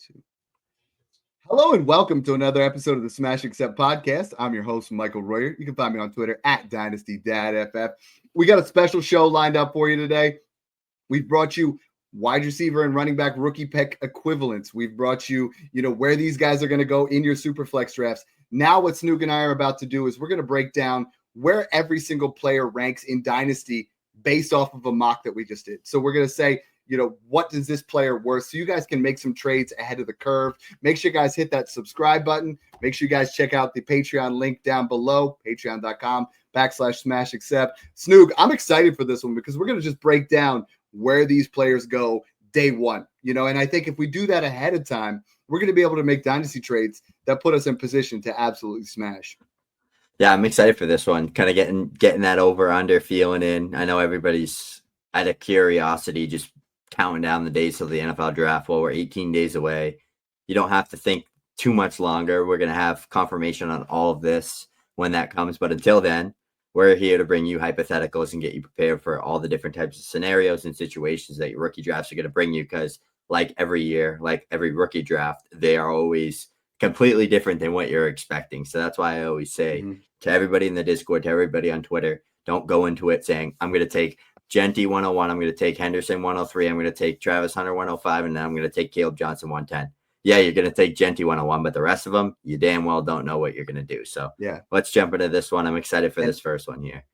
Two. Hello and welcome to another episode of the Smash Accept podcast. I'm your host, Michael Royer. You can find me on Twitter at Dynasty Dad FF. We got a special show lined up for you today. We've brought you wide receiver and running back rookie pick equivalents. We've brought you, where these guys are going to go in your super flex drafts. Now what Snoog and I are about to do is we're going to break down where every single player ranks in Dynasty based off of a mock that we just did. So we're going to say, what does this player worth? So you guys can make some trades ahead of the curve. Make sure you guys hit that subscribe button. Make sure you guys check out the Patreon link down below, patreon.com/smashaccept. Snoog, I'm excited for this one because we're going to just break down where these players go day one, and I think if we do that ahead of time, we're going to be able to make dynasty trades that put us in position to absolutely smash. Yeah, I'm excited for this one. Kind of getting that over under feeling in. I know everybody's out of curiosity, just counting down the days till the NFL draft. Well, we're 18 days away. You don't have to think too much longer. We're going to have confirmation on all of this when that comes. But until then, we're here to bring you hypotheticals and get you prepared for all the different types of scenarios and situations that your rookie drafts are going to bring you. Because like every year, like every rookie draft, they are always completely different than what you're expecting. So that's why I always say to everybody in the Discord, to everybody on Twitter, don't go into it saying, I'm going to take Jeanty 101, I'm going to take Henderson 103, I'm going to take Travis Hunter 105, and then I'm going to take Kaleb Johnson 110. Yeah, you're going to take Jeanty 101, but the rest of them, you damn well don't know what you're going to do. So yeah, let's jump into this one. I'm excited for this first one here.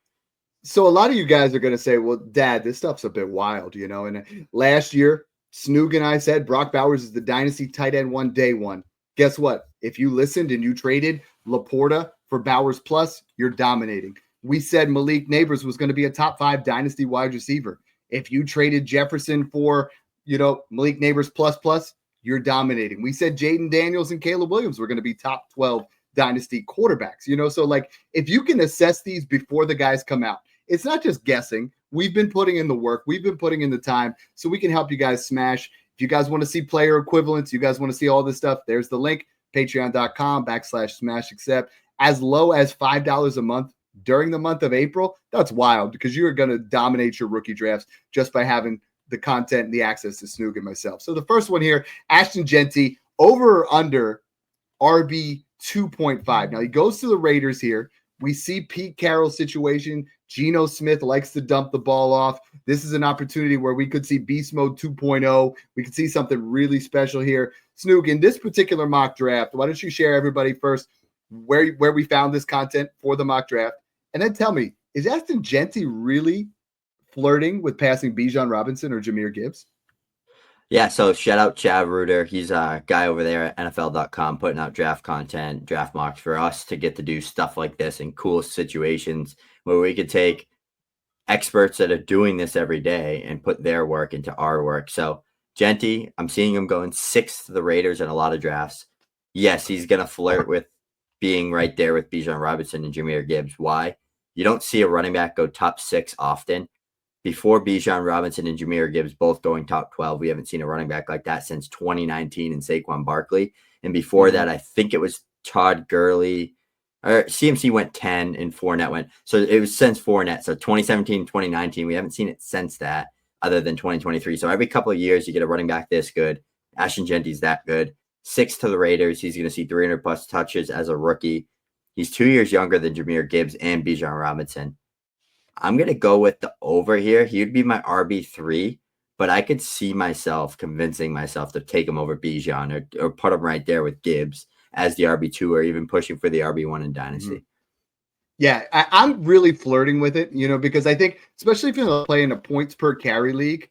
So a lot of you guys are going to say, well, Dad, this stuff's a bit wild, and last year, Snoog and I said Brock Bowers is the Dynasty tight end one, day one. Guess what? If you listened and you traded Laporta for Bowers plus, you're dominating. We said Malik Neighbors was going to be a top 5 Dynasty wide receiver. If you traded Jefferson for, Malik Neighbors plus, you're dominating. We said Jaden Daniels and Caleb Williams were going to be top 12 Dynasty quarterbacks, so like if you can assess these before the guys come out, it's not just guessing. We've been putting in the work. We've been putting in the time so we can help you guys smash. If you guys want to see player equivalents, you guys want to see all this stuff, there's the link, patreon.com/smashaccept. As low as $5 a month during the month of April, that's wild because you are going to dominate your rookie drafts just by having the content and the access to Snoog and myself. So the first one here, Ashton Jeanty, over or under RB 2.5. Now he goes to the Raiders here. We see Pete Carroll's situation. Geno Smith likes to dump the ball off. This is an opportunity where we could see Beast Mode 2.0. We could see something really special here. Snoog, in this particular mock draft, why don't you share everybody first where we found this content for the mock draft? And then tell me, is Ashton Jeanty really flirting with passing Bijan Robinson or Jahmyr Gibbs? Yeah, so shout out Chad Reuter. He's a guy over there at NFL.com putting out draft content, draft mocks for us to get to do stuff like this in cool situations where we could take experts that are doing this every day and put their work into our work. So Jeanty, I'm seeing him going 6th to the Raiders in a lot of drafts. Yes, he's going to flirt with being right there with Bijan Robinson and Jahmyr Gibbs. Why? You don't see a running back go top 6 often. Before Bijan Robinson and Jahmyr Gibbs both going top 12, we haven't seen a running back like that since 2019 in Saquon Barkley. And before that, I think it was Todd Gurley. Or CMC went 10 and Fournette went. So it was since Fournette. So 2017, 2019, we haven't seen it since that other than 2023. So every couple of years, you get a running back this good. Ashton Jeanty's that good. 6th to the Raiders. He's going to see 300 plus touches as a rookie. He's 2 years younger than Jahmyr Gibbs and Bijan Robinson. I'm going to go with the over here. He would be my RB3, but I could see myself convincing myself to take him over Bijan or put him right there with Gibbs as the RB2 or even pushing for the RB1 in Dynasty. Yeah, I'm really flirting with it, because I think, especially if you're playing a points per carry league,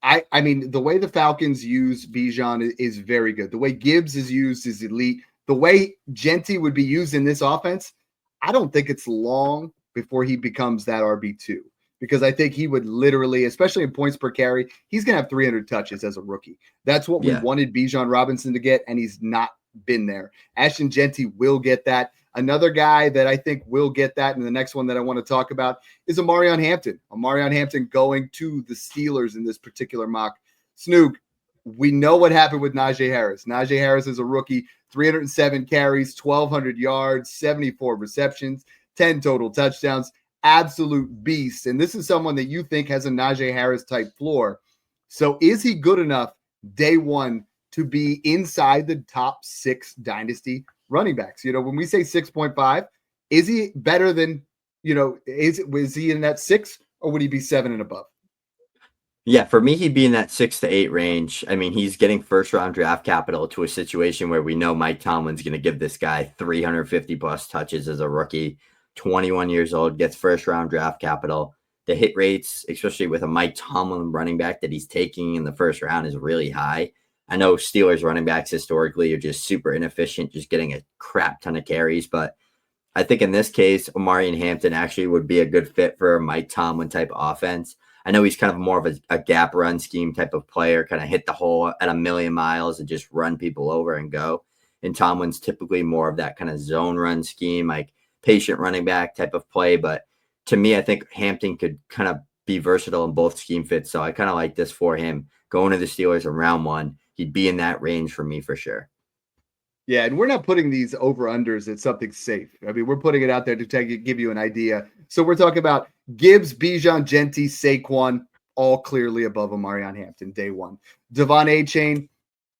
I mean, the way the Falcons use Bijan is very good. The way Gibbs is used is elite. The way Jeanty would be used in this offense, I don't think it's long before he becomes that RB2, because I think he would literally, especially in points per carry, he's going to have 300 touches as a rookie. That's what we wanted Bijan Robinson to get, and he's not been there. Ashton Jeanty will get that. Another guy that I think will get that, and the next one that I want to talk about is Omarion Hampton. Omarion Hampton going to the Steelers in this particular mock. Snoog, we know what happened with Najee Harris. Najee Harris is a rookie, 307 carries, 1,200 yards, 74 receptions, 10 total touchdowns, absolute beast. And this is someone that you think has a Najee Harris type floor. So is he good enough day one to be inside the top 6 dynasty running backs. When we say 6.5, is he better than, was he in that 6 or would he be 7 and above? Yeah, for me, he'd be in that 6 to 8 range. I mean, he's getting first round draft capital to a situation where we know Mike Tomlin's going to give this guy 350 plus touches as a rookie, 21 years old, gets first round draft capital. The hit rates, especially with a Mike Tomlin running back that he's taking in the first round, is really high. I know Steelers running backs historically are just super inefficient, just getting a crap ton of carries. But I think in this case, Omarion Hampton actually would be a good fit for a Mike Tomlin type offense. I know he's kind of more of a gap run scheme type of player, kind of hit the hole at a million miles and just run people over and go. And Tomlin's typically more of that kind of zone run scheme, like patient running back type of play. But to me, I think Hampton could kind of be versatile in both scheme fits. So I kind of like this for him. Going to the Steelers in round 1, he'd be in that range for me for sure. Yeah, and we're not putting these over-unders at something safe. I mean, we're putting it out there to give you an idea. So we're talking about Gibbs, Bijan, Jeanty, Saquon, all clearly above Omarion Hampton, day 1. Devon A-Chain,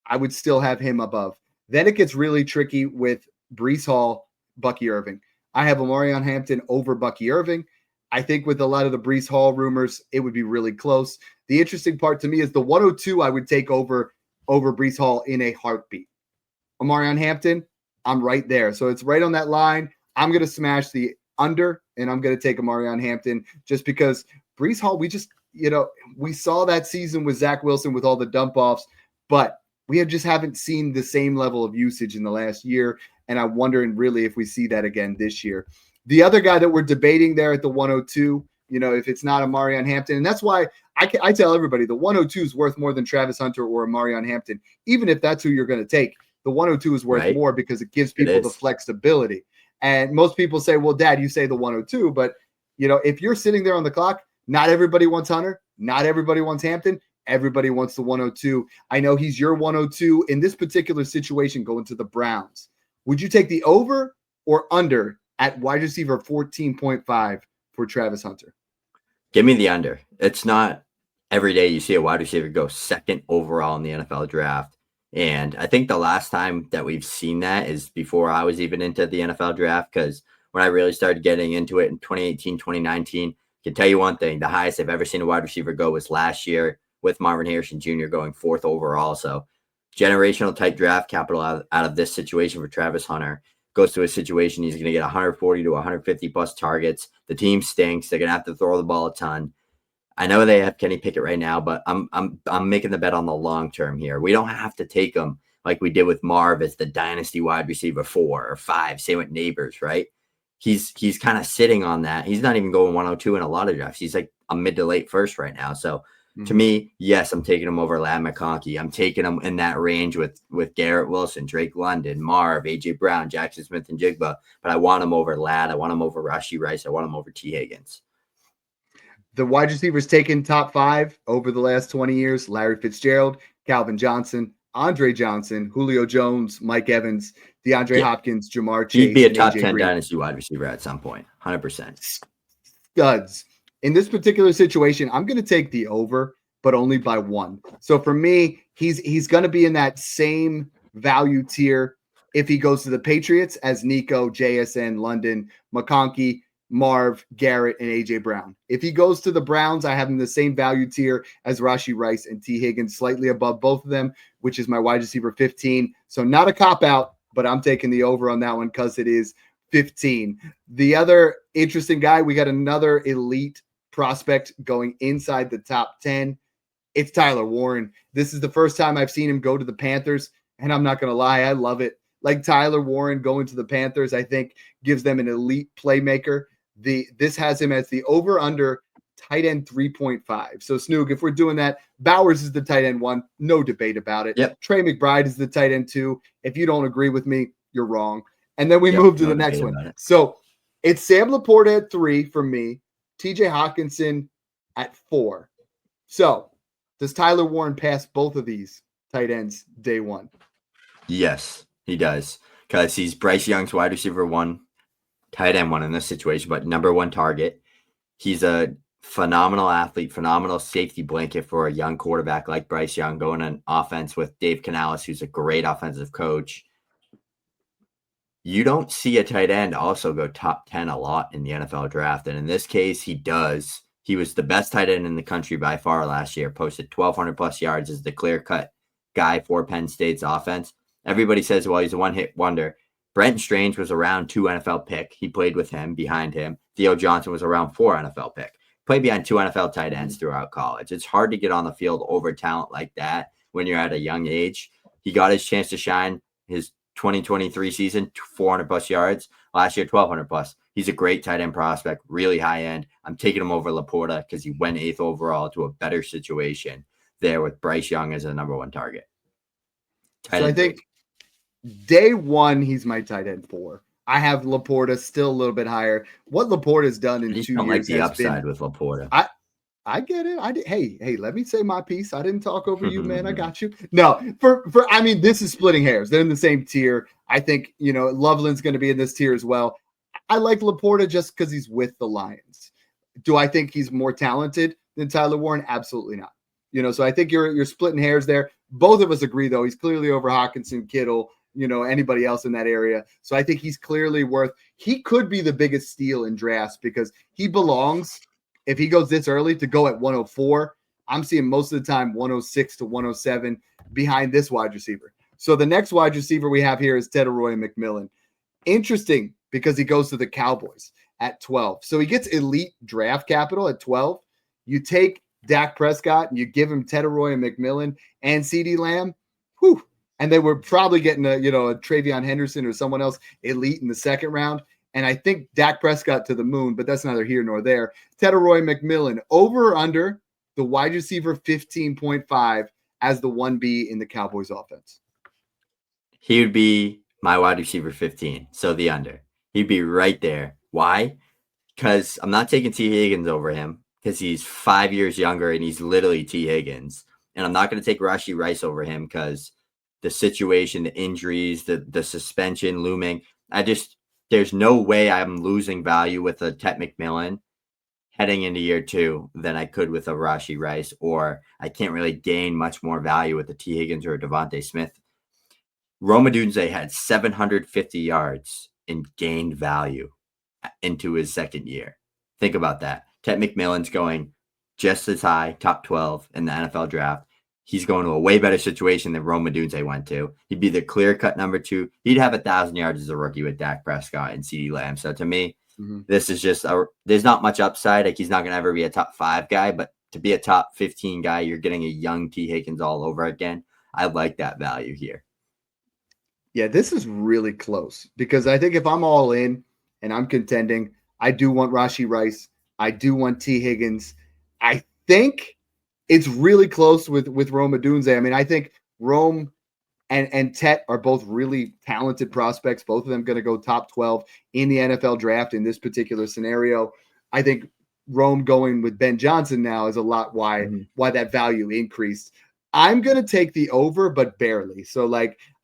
I would still have him above. Then it gets really tricky with Breece Hall, Bucky Irving. I have Omarion Hampton over Bucky Irving. I think with a lot of the Breece Hall rumors, it would be really close. The interesting part to me is the 102 I would take over Breece Hall in a heartbeat. Omarion Hampton, I'm right there. So it's right on that line. I'm going to smash the under, and I'm going to take Omarion Hampton just because Breece Hall, we saw that season with Zach Wilson with all the dump-offs, but we just haven't seen the same level of usage in the last year, and I'm wondering really if we see that again this year. The other guy that we're debating there at the 102, if it's not Omarion Hampton, and that's why I tell everybody the 102 is worth more than Travis Hunter or Omarion Hampton, even if that's who you're going to take. The 102 is worth more because it gives people the flexibility. And most people say, well, Dad, you say the 102, but if you're sitting there on the clock, not everybody wants Hunter, not everybody wants Hampton, everybody wants the 102. I know he's your 102 in this particular situation going to the Browns. Would you take the over or under at wide receiver 14.5 for Travis Hunter? Give me the under. It's not every day you see a wide receiver go 2nd overall in the NFL draft. And I think the last time that we've seen that is before I was even into the NFL draft, because when I really started getting into it in 2018, 2019, I can tell you one thing, the highest I've ever seen a wide receiver go was last year with Marvin Harrison Jr. going 4th overall. So generational type draft capital out of this situation for Travis Hunter. Goes to a situation he's going to get 140 to 150 plus targets. The team stinks. They're going to have to throw the ball a ton. I know they have Kenny Pickett right now, but I'm making the bet on the long term here. We don't have to take him like we did with Marv as the dynasty wide receiver 4 or 5. Same with Neighbors, right? He's kind of sitting on that. He's not even going 102 in a lot of drafts. He's like a mid to late first right now. So to me, yes, I'm taking him over Ladd McConkey. I'm taking him in that range with Garrett Wilson, Drake London, Marv, AJ Brown, Jackson Smith, and Jigba. But I want him over Ladd. I want him over Rashee Rice. I want him over T. Higgins. The wide receivers taken top 5 over the last 20 years: Larry Fitzgerald, Calvin Johnson, Andre Johnson, Julio Jones, Mike Evans, DeAndre Hopkins, Jamar Chase. He'd be a top 10 Green. Dynasty wide receiver at some point, 100%. Studs. In this particular situation, I'm going to take the over, but only by 1. So for me, he's going to be in that same value tier if he goes to the Patriots as Nico, JSN, London, McConkey, Marv, Garrett, and AJ Brown. If he goes to the Browns, I have him the same value tier as Rashee Rice and T. Higgins, slightly above both of them, which is my wide receiver 15. So not a cop-out, but I'm taking the over on that one because it is 15. The other interesting guy, we got another elite prospect going inside the top 10. It's Tyler Warren. This is the first time I've seen him go to the Panthers, and I'm not going to lie, I love it. Like Tyler Warren going to the Panthers, I think gives them an elite playmaker. This has him as the over-under tight end 3.5. So, Snoog, if we're doing that, Bowers is the tight end 1. No debate about it. Yep. Trey McBride is the tight end 2. If you don't agree with me, you're wrong. And then we move to the next one. So, it's Sam Laporta at 3 for me, TJ Hawkinson at 4. So, does Tyler Warren pass both of these tight ends day 1? Yes, he does. Because he's Bryce Young's wide receiver 1. Tight end 1 in this situation, but number 1 target. He's a phenomenal athlete, phenomenal safety blanket for a young quarterback like Bryce Young, going on offense with Dave Canales, who's a great offensive coach. You don't see a tight end also go top 10 a lot in the NFL draft. And in this case, he does. He was the best tight end in the country by far last year, posted 1,200 plus yards as the clear-cut guy for Penn State's offense. Everybody says, well, he's a one-hit wonder. Brenton Strange was around 2 NFL pick. He played with him, behind him. Theo Johnson was around 4 NFL pick. Played behind 2 NFL tight ends throughout college. It's hard to get on the field over talent like that when you're at a young age. He got his chance to shine his 2023 season, 400 plus yards. Last year, 1,200 plus. He's a great tight end prospect, really high end. I'm taking him over Laporta because he went 8th overall to a better situation there with Bryce Young as a number 1 target. So I think day 1, he's my tight end 4. I have Laporta still a little bit higher. What Laporta's done in 2 years like the has upside been, with Laporta. I get it. Hey, let me say my piece. I didn't talk over you, man. I got you. No, I mean, this is splitting hairs. They're in the same tier. I think, Loveland's going to be in this tier as well. I like Laporta just because he's with the Lions. Do I think he's more talented than Tyler Warren? Absolutely not. So I think you're splitting hairs there. Both of us agree, though. He's clearly over Hawkinson, Kittle, anybody else in that area. So I think he's clearly he could be the biggest steal in drafts because he belongs, if he goes this early, to go at 104. I'm seeing most of the time 106 to 107 behind this wide receiver. So the next wide receiver we have here is Tet McMillan. Interesting because he goes to the Cowboys at 12. So he gets elite draft capital at 12. You take Dak Prescott and you give him Tet McMillan and CeeDee Lamb. Whew. And they were probably getting a Treyveon Henderson or someone else elite in the second round. And I think Dak Prescott to the moon, but that's neither here nor there. Tet McMillan, over or under the wide receiver 15.5 as the 1B in the Cowboys offense? He would be my wide receiver 15, so the under. He'd be right there. Why? Because I'm not taking T. Higgins over him because he's 5 years younger and he's literally T. Higgins. And I'm not going to take Rashee Rice over him because the situation, the injuries, the suspension looming. There's no way I'm losing value with a Tet McMillan heading into year 2 than I could with a Rashee Rice, or I can't really gain much more value with a T. Higgins or a Devontae Smith. Rome Odunze had 750 yards and gained value into his second year. Think about that. Tet McMillan's going just as high, top 12 in the NFL draft. He's going to a way better situation than Rome Odunze went to. He'd be the clear-cut number 2. He'd have 1,000 yards as a rookie with Dak Prescott and CeeDee Lamb. So to me, this is just there's not much upside. Like, he's not going to ever be a top 5 guy, but to be a top 15 guy, you're getting a young T. Higgins all over again. I like that value here. Yeah, this is really close because I think if I'm all in and I'm contending, I do want Rashee Rice. I do want T. Higgins. I think it's really close with Rome Odunze. I mean, I think Rome and Tet are both really talented prospects. Both of them going to go top 12 in the NFL draft in this particular scenario. I think Rome going with Ben Johnson now is a lot why that value increased. I'm going to take the over, but barely. So,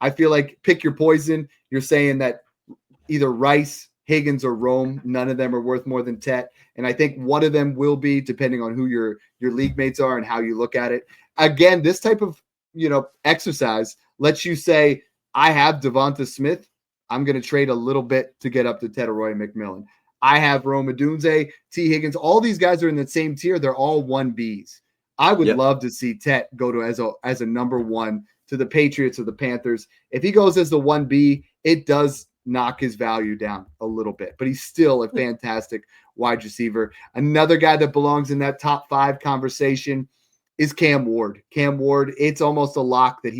I feel like pick your poison. You're saying that either Rice, Higgins, or Rome, none of them are worth more than Tet. And I think one of them will be, depending on who your league mates are and how you look at it. Again, this type of, exercise lets you say, I have Devonta Smith. I'm going to trade a little bit to get up to Tet McMillan. I have Rome Odunze, T. Higgins. All these guys are in the same tier. They're all 1Bs. I would love to see Tet go to as a number 1 to the Patriots or the Panthers. If he goes as the 1B, it does knock his value down a little bit, but he's still a fantastic wide receiver. Another guy that belongs in that top 5 conversation is Cam Ward. Cam Ward, it's almost a lock that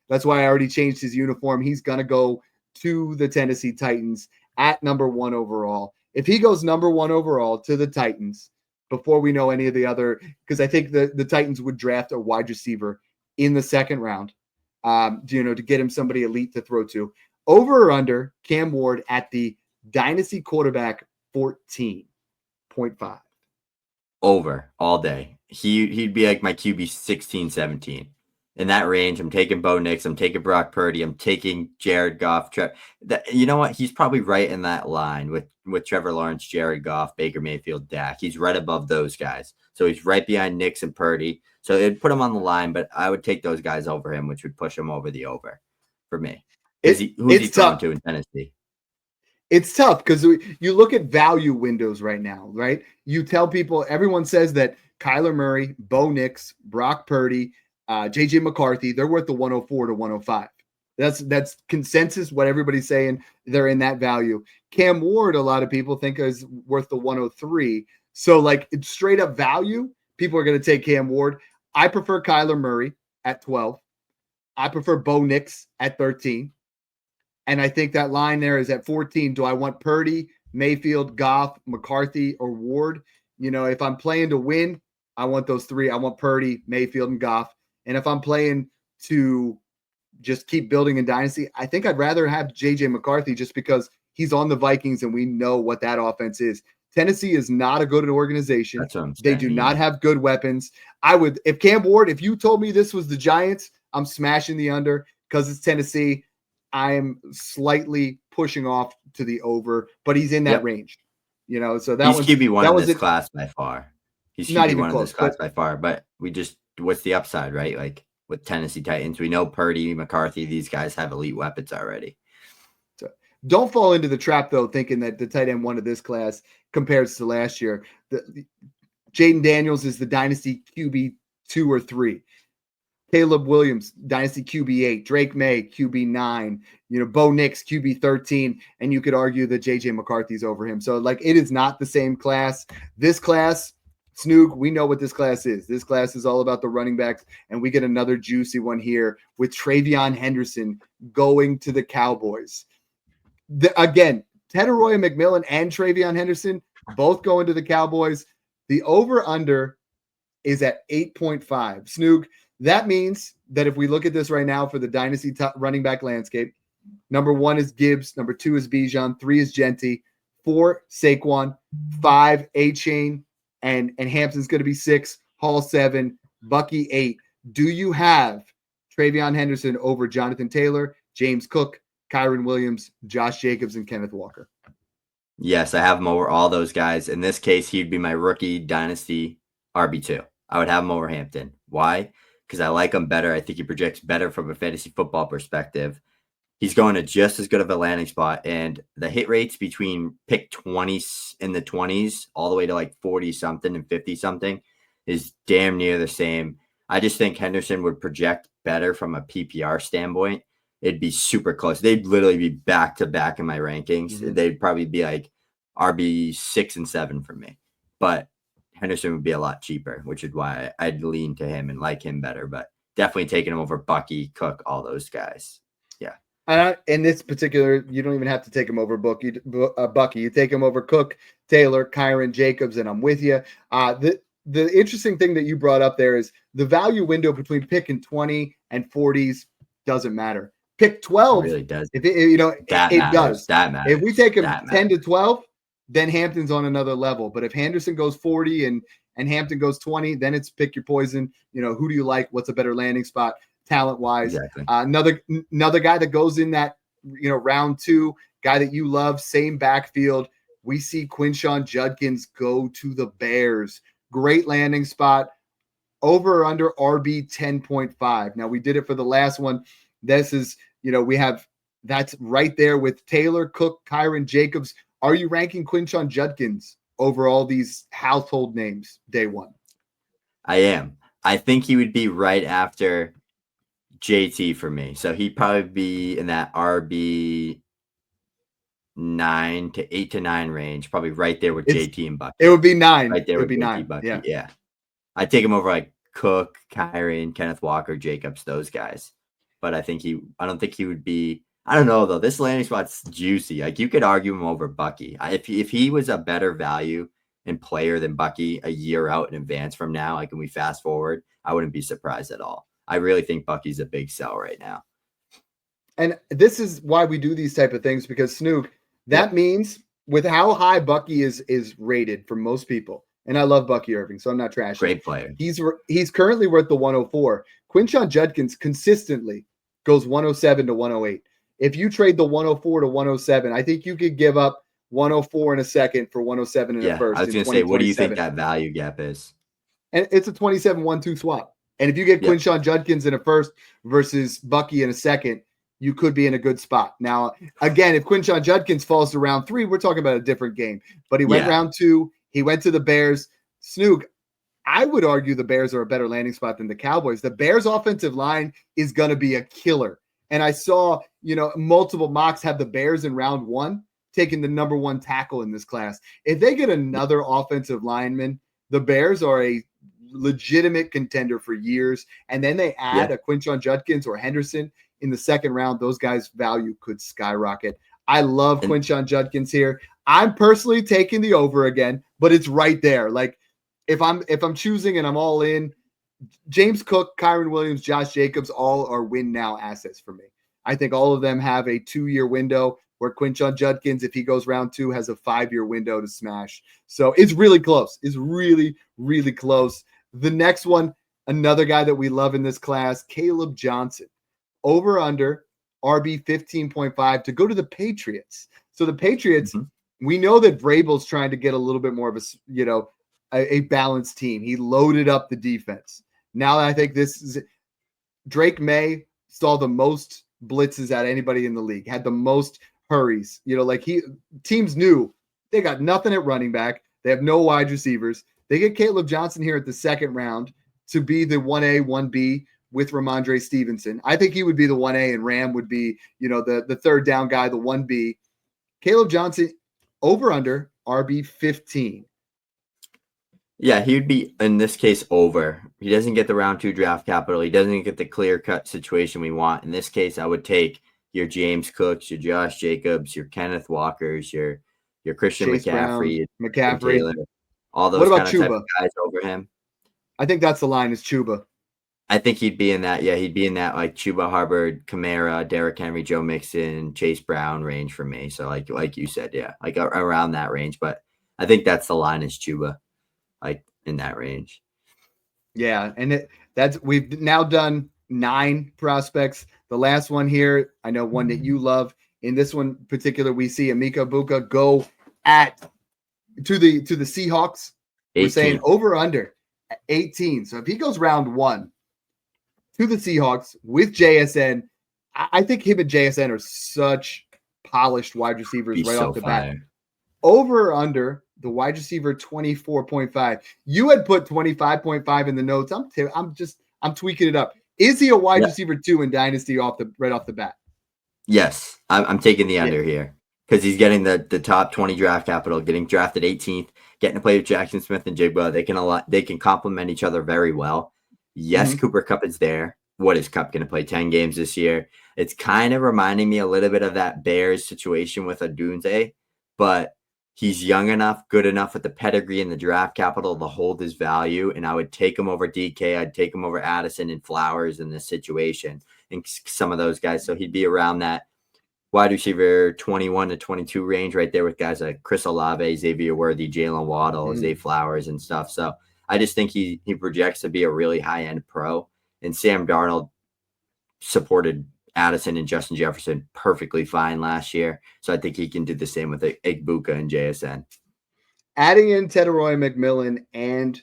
that's why I already changed his uniform. He's going to go to the Tennessee Titans at number 1 overall. If he goes number 1 overall to the Titans, before we know any of the other, because I think the Titans would draft a wide receiver in the second round, to get him somebody elite to throw to. Over or under Cam Ward at the Dynasty quarterback 14.5. Over all day. He'd be like my QB 16, 17. in that range. I'm taking Bo Nix. I'm taking Brock Purdy. I'm taking Jared Goff. You know what? He's probably right in that line with Trevor Lawrence, Jared Goff, Baker Mayfield, Dak. He's right above those guys. So he's right behind Nix and Purdy. So it'd put him on the line, but I would take those guys over him, which would push him over the over for me. Who's he throwing to in Tennessee? It's tough because you look at value windows right now, right? You tell people, everyone says that Kyler Murray, Bo Nix, Brock Purdy, JJ McCarthy, they're worth the 104 to 105. That's consensus, what everybody's saying. They're in that value. Cam Ward, a lot of people think is worth the 103. So like it's straight up value. People are going to take Cam Ward. I prefer Kyler Murray at 12. I prefer Bo Nix at 13. And I think that line there is at 14. Do I want Purdy, Mayfield, Goff, McCarthy, or Ward? You know, if I'm playing to win, I want those three. I want Purdy, Mayfield, and Goff. And if I'm playing to just keep building in Dynasty, I think I'd rather have JJ McCarthy just because he's on the Vikings and we know what that offense is. Tennessee is not a good organization. That's what I'm saying. They do not have good weapons. If Cam Ward, if you told me this was the Giants, I'm smashing the under because it's Tennessee. I'm slightly pushing off to the over, but he's in that range, you know. So he's QB1 in this class by far. He's not even QB1 in this class by far. But what's the upside, right? Like with Tennessee Titans, we know Purdy, McCarthy, these guys have elite weapons already. So don't fall into the trap though, thinking that the tight end one of this class compares to last year. Jaden Daniels is the Dynasty QB 2 or 3. Caleb Williams, Dynasty QB 8, Drake May, QB 9, Bo Nix, QB 13, and you could argue that JJ McCarthy's over him. So, like, it is not the same class. This class, Snoog, we know what this class is. This class is all about the running backs, and we get another juicy one here with Treyveon Henderson going to the Cowboys. Again, Tet McMillan and Treyveon Henderson both going to the Cowboys. The over-under is at 8.5. Snoog, that means that if we look at this right now for the Dynasty running back landscape, number 1 is Gibbs, number 2 is Bijan, 3 is Jeanty, 4 Saquon, 5 A-Chain, and Hampton's going to be 6, Hall 7, Bucky 8. Do you have Treyveon Henderson over Jonathan Taylor, James Cook, Kyron Williams, Josh Jacobs, and Kenneth Walker? Yes, I have him over all those guys. In this case, he'd be my rookie Dynasty RB2. I would have him over Hampton. Why? Because I like him better. I think he projects better from a fantasy football perspective. He's going to just as good of a landing spot. And the hit rates between pick 20s in the 20s all the way to like 40-something and 50-something is damn near the same. I just think Henderson would project better from a PPR standpoint. It'd be super close. They'd literally be back-to-back in my rankings. Mm-hmm. They'd probably be like RB 6 and 7 for me. But Henderson would be a lot cheaper, which is why I'd lean to him and like him better, but definitely taking him over Bucky, Cook, all those guys. Yeah. In this particular, you don't even have to take him over Bucky. You take him over Cook, Taylor, Kyron, Jacobs, and I'm with you. The interesting thing that you brought up there is the value window between pick and 20 and 40s doesn't matter. Pick 12 it really does. If it does. That matters. If we take him 10 to 12, then Hampton's on another level. But if Henderson goes 40 and Hampton goes 20, then it's pick your poison. Who do you like? What's a better landing spot talent-wise? Exactly. Another guy that goes in that, round 2, guy that you love, same backfield. We see Quinshon Judkins go to the Bears. Great landing spot. Over or under RB 10.5. Now, we did it for the last one. This is, that's right there with Taylor, Cook, Kyron, Jacobs. Are you ranking Quinshon Judkins over all these household names day one? I am. I think he would be right after JT for me. So he'd probably be in that RB 8 to 9 range, probably right there with JT and Bucky. It would be 9. Right there it would be JT, 9. Bucky. Yeah. Yeah. I'd take him over like Cook, Kyron, Kenneth Walker, Jacobs, those guys. But I don't think he would be. I don't know though. This landing spot's juicy. Like you could argue him over Bucky. If he was a better value and player than Bucky a year out in advance from now, like when we fast forward, I wouldn't be surprised at all. I really think Bucky's a big sell right now. And this is why we do these type of things, because Snoog, that means with how high Bucky is rated for most people, and I love Bucky Irving, so I'm not trashing. Great player. He's currently worth the 104. Quinshon Judkins consistently goes 107 to 108. If you trade the 104 to 107, I think you could give up 104 in a second for 107 in a first. I was going to say, what do you think that value gap is? And it's a 27-1-2 swap. And if you get Quinshon Judkins in a first versus Bucky in a second, you could be in a good spot. Now, again, if Quinshon Judkins falls to round 3, we're talking about a different game. But he went round 2. He went to the Bears. Snoog, I would argue the Bears are a better landing spot than the Cowboys. The Bears' offensive line is going to be a killer. And I saw, multiple mocks have the Bears in round 1 taking the number 1 tackle in this class. If they get another offensive lineman, the Bears are a legitimate contender for years. And then they add a Quinshon Judkins or Henderson in the second round. Those guys' value could skyrocket. I love Quinshon Judkins here. I'm personally taking the over again, but it's right there. Like if I'm choosing and I'm all in, James Cook, Kyron Williams, Josh Jacobs, all are win now assets for me. I think all of them have a 2-year window where Quinshon Judkins, if he goes round 2, has a 5-year window to smash. So it's really close. It's really, really close. The next one, another guy that we love in this class, Kaleb Johnson. Over under RB 15.5 to go to the Patriots. So the Patriots, we know that Vrabel's trying to get a little bit more of a balanced team. He loaded up the defense. Now I think this is Drake May saw the most blitzes at anybody in the league, had the most hurries. Teams knew they got nothing at running back. They have no wide receivers. They get Kaleb Johnson here at the second round to be the 1A, 1B with Ramondre Stevenson. I think he would be the 1A and Ram would be, the third down guy, the 1B. Kaleb Johnson over under RB 15. Yeah, he would be, in this case, over. He doesn't get the round 2 draft capital. He doesn't get the clear-cut situation we want. In this case, I would take your James Cooks, your Josh Jacobs, your Kenneth Walkers, your Christian Chase McCaffrey, McCaffrey. Taylor, all those kind of type of guys over him. I think that's the line is Chuba. I think he'd be in that. Yeah, he'd be in that like Chuba Hubbard, Kamara, Derrick Henry, Joe Mixon, Chase Brown range for me. So like you said, yeah, like around that range. But I think that's the line is Chuba, like in that range. Yeah, and we've now done 9 prospects. The last one here, I know one that you love. In this one particular, we see Emeka Egbuka go to the Seahawks. 18. We're saying over under 18. So if he goes round 1 to the Seahawks with JSN, I think him and JSN are such polished wide receivers off the bat. Over or under the wide receiver 24.5. You had put 25.5 in the notes. I'm tweaking it up. Is he a wide receiver 2 in Dynasty right off the bat? Yes, I'm taking the under here because he's getting the top 20 draft capital, getting drafted 18th, getting to play with Jackson Smith and Jigba. They can complement each other very well. Yes, Cooper Kupp is there. What is Kupp going to play 10 games this year? It's kind of reminding me a little bit of that Bears situation with Odunze, but he's young enough, good enough with the pedigree and the draft capital to hold his value. And I would take him over DK. I'd take him over Addison and Flowers in this situation and some of those guys. So he'd be around that wide receiver 21 to 22 range right there with guys like Chris Olave, Xavier Worthy, Jalen Waddle, Zay Flowers and stuff. So I just think he projects to be a really high-end pro. And Sam Darnold supported Addison and Justin Jefferson perfectly fine last year. So I think he can do the same with Egbuka and JSN. Adding in Tet McMillan and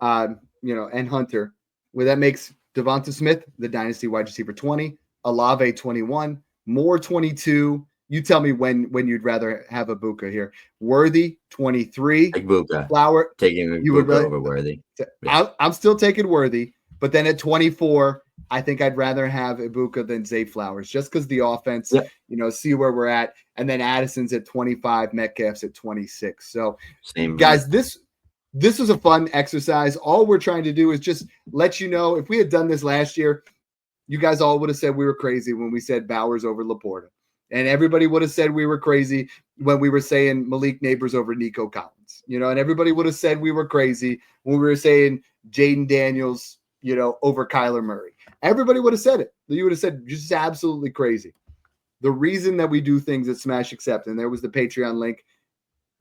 and Hunter, where that makes Devonta Smith the Dynasty wide receiver 20, Olave 21, Moore 22. You tell me when you'd rather have Egbuka here. Worthy 23. Egbuka. Flower taking Egbuka over Worthy. I'm still taking Worthy, but then at 24. I think I'd rather have Egbuka than Zay Flowers just because the offense, see where we're at. And then Addison's at 25, Metcalf's at 26. So, guys, this was a fun exercise. All we're trying to do is just let you know if we had done this last year, you guys all would have said we were crazy when we said Bowers over Laporta. And everybody would have said we were crazy when we were saying Malik Neighbors over Nico Collins. And everybody would have said we were crazy when we were saying Jaden Daniels, over Kyler Murray. Everybody would have said it. You would have said just absolutely crazy. The reason that we do things at Smash Accept, and there was the Patreon link,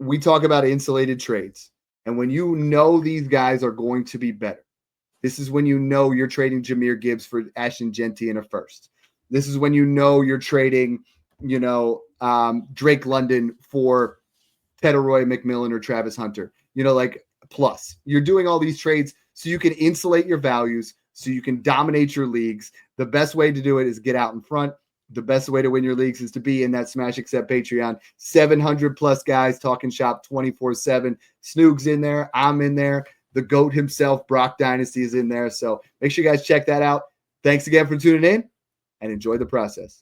we talk about insulated trades. And when you know these guys are going to be better, this is when you know you're trading Jahmyr Gibbs for Ashton Jeanty in a first. This is when you know you're trading, Drake London for Tet McMillan or Travis Hunter. Plus. You're doing all these trades so you can insulate your values, so you can dominate your leagues. The best way to do it is get out in front. The best way to win your leagues is to be in that Smash Accept Patreon. 700 plus guys talking shop 24/7. Snoog's in there. I'm in there. The GOAT himself, Brock Dynasty, is in there. So make sure you guys check that out. Thanks again for tuning in and enjoy the process.